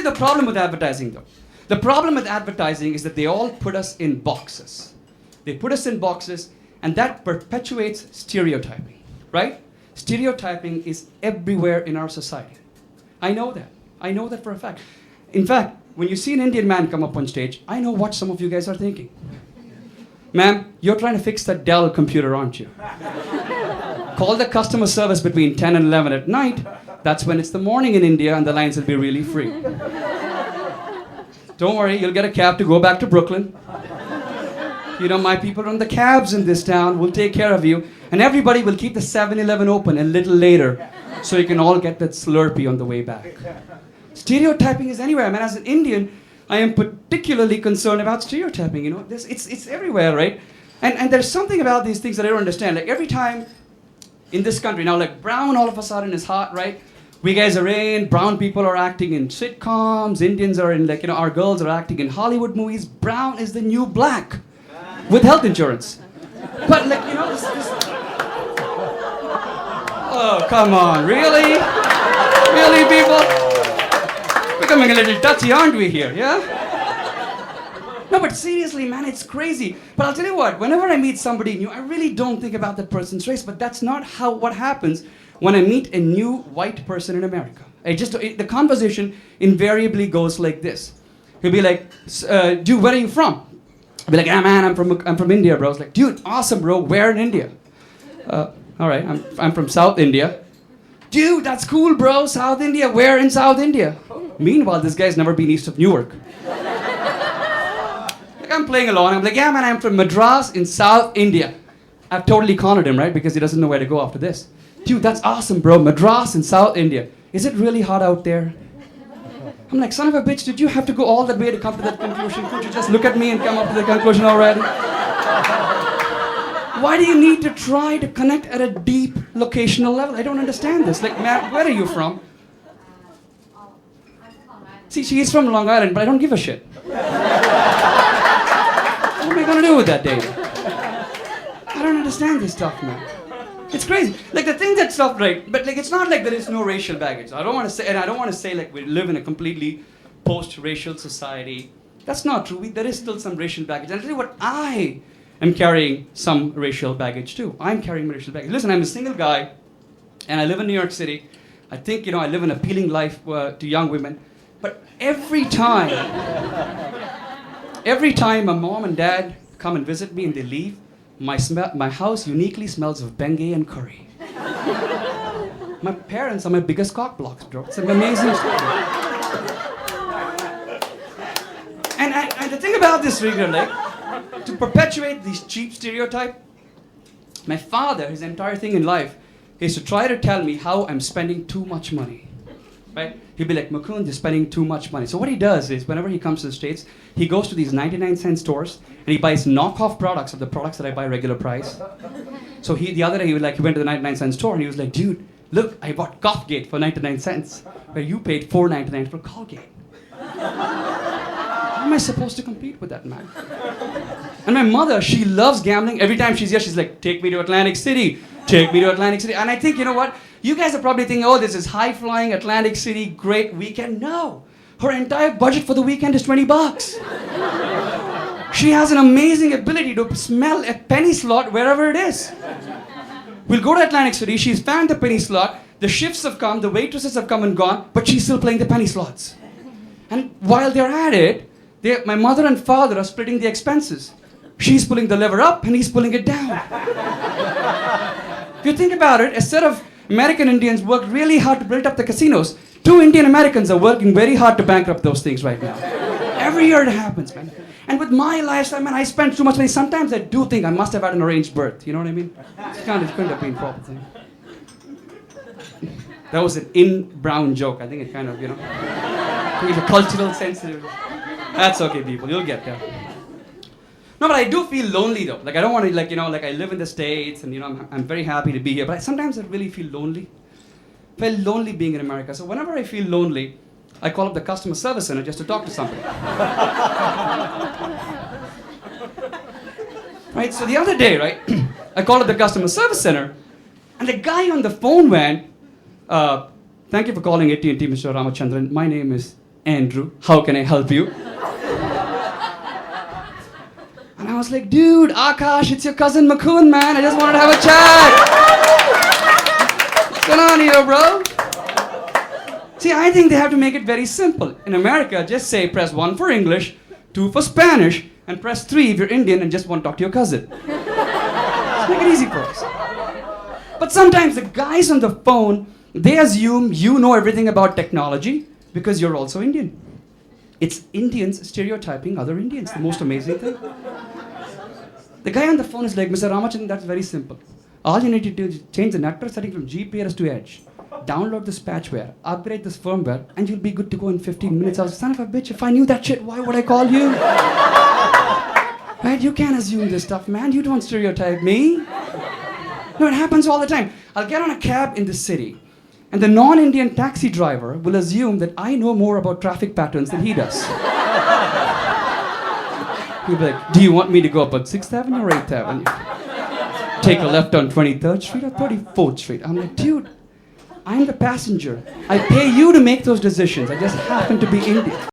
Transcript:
The problem with advertising, though. The problem with advertising is that they all put us in boxes. They put us in boxes, and that perpetuates stereotyping, right? Stereotyping is everywhere in our society. I know that. I know that for a fact. In fact, when you see an Indian man come up on stage, I know what some of you guys are thinking. Ma'am, you're trying to fix that Dell computer, aren't you? Call the customer service between 10 and 11 at night. That's when it's the morning in India and the lines will be really free. Don't worry, you'll get a cab to go back to Brooklyn. You know, my people run the cabs in this town. We'll take care of you. And everybody will keep the 7-Eleven open a little later so you can all get that Slurpee on the way back. Stereotyping is anywhere. I mean, as an Indian, I am particularly concerned about stereotyping. You know, it's everywhere, right? And there's something about these things that I don't understand. Like every time in this country, now like brown all of a sudden is hot, right? We guys are in, brown people are acting in sitcoms, Indians are in, like, you know, our girls are acting in Hollywood movies. Brown is the new black with health insurance. But like, you know, this oh, come on, really? Really, people? Becoming a little touchy, aren't we here, yeah? No, but seriously, man, it's crazy. But I'll tell you what, whenever I meet somebody new, I really don't think about that person's race, but that's not what happens when I meet a new white person in America. The conversation invariably goes like this. He'll be like, dude, where are you from? I'll be like, ah, man, I'm from India, bro. It's like, dude, awesome, bro, where in India? All right, I'm from South India. Dude, that's cool, bro, South India, where in South India? Meanwhile, this guy's never been east of Newark. I'm playing along. I'm like, yeah, man, I'm from Madras in South India. I've totally cornered him, right? Because he doesn't know where to go after this. Dude, that's awesome, bro. Madras in South India. Is it really hot out there? I'm like, son of a bitch, did you have to go all that way to come to that conclusion? Could you just look at me and come up to the conclusion already? Why do you need to try to connect at a deep locational level? I don't understand this. Like, man, where are you from? See, she's from Long Island, but I don't give a shit. What am I going to do with that data? I don't understand this stuff, man. It's crazy. Like the thing that's stuff, right? But like it's not like there is no racial baggage. I don't want to say like we live in a completely post-racial society. That's not true. There is still some racial baggage. And I'll tell you what, I am carrying some racial baggage too. I'm carrying racial baggage. Listen, I'm a single guy, and I live in New York City. I think, you know, I live an appealing life to young women. But every time my mom and dad come and visit me and they leave, my house uniquely smells of Bengay and curry. My parents are my biggest cock blocks, bro. It's an amazing story. And the thing about this, like, to perpetuate these cheap stereotypes, my father, his entire thing in life, is to try to tell me how I'm spending too much money. Right? He'd be like, Mukund, you're spending too much money. So what he does is, whenever he comes to the States, he goes to these 99-cent stores and he buys knockoff products of the products that I buy regular price. So the other day he went to the 99-cent store and he was like, dude, look, I bought Colgate for 99 cents, where you paid $4.99 for Colgate. How am I supposed to compete with that, man? And my mother, she loves gambling. Every time she's here, she's like, take me to Atlantic City. Take me to Atlantic City. And I think, you know what? You guys are probably thinking, oh, this is high-flying Atlantic City, great weekend. No. Her entire budget for the weekend is $20. She has an amazing ability to smell a penny slot wherever it is. We'll go to Atlantic City. She's found the penny slot. The shifts have come. The waitresses have come and gone. But she's still playing the penny slots. And while they're at it, my mother and father are splitting the expenses. She's pulling the lever up and he's pulling it down. If you think about it, instead of American Indians worked really hard to build up the casinos, 2 Indian Americans are working very hard to bankrupt those things right now. Every year it happens, man. And with my lifestyle, man, I spend too much money. Sometimes I do think I must have had an arranged birth. You know what I mean? It couldn't have been a proper thing. That was an in-brown joke. I think it kind of, you know, it's a cultural sensitive. That's okay, people. You'll get there. No, but I do feel lonely though. Like I don't want to, like, you know, like I live in the States and, you know, I'm very happy to be here. But sometimes I really feel lonely. I feel lonely being in America. So whenever I feel lonely, I call up the customer service center just to talk to somebody. Right, so the other day, right, I called up the customer service center and the guy on the phone went, thank you for calling AT&T, Mr. Ramachandran. My name is Andrew, how can I help you? And I was like, dude, Akash, it's your cousin Mukund, man. I just wanted to have a chat. What's going on here, bro? See, I think they have to make it very simple. In America, just say press 1 for English, 2 for Spanish, and press 3 if you're Indian and just want to talk to your cousin. Just make it easy for us. But sometimes the guys on the phone, they assume you know everything about technology because you're also Indian. It's Indians stereotyping other Indians, the most amazing thing. The guy on the phone is like, Mr. Ramachandran, that's very simple. All you need to do is change the network setting from GPS to Edge. Download this patchware, upgrade this firmware, and you'll be good to go in 15 minutes. I was, son of a bitch, if I knew that shit, why would I call you? Right? You can't assume this stuff, man. You don't stereotype me. No, it happens all the time. I'll get on a cab in the city, and the non-Indian taxi driver will assume that I know more about traffic patterns than he does. He'll be like, do you want me to go up on 6th Avenue or 8th Avenue? Take a left on 23rd Street or 34th Street? I'm like, dude, I'm the passenger. I pay you to make those decisions. I just happen to be Indian.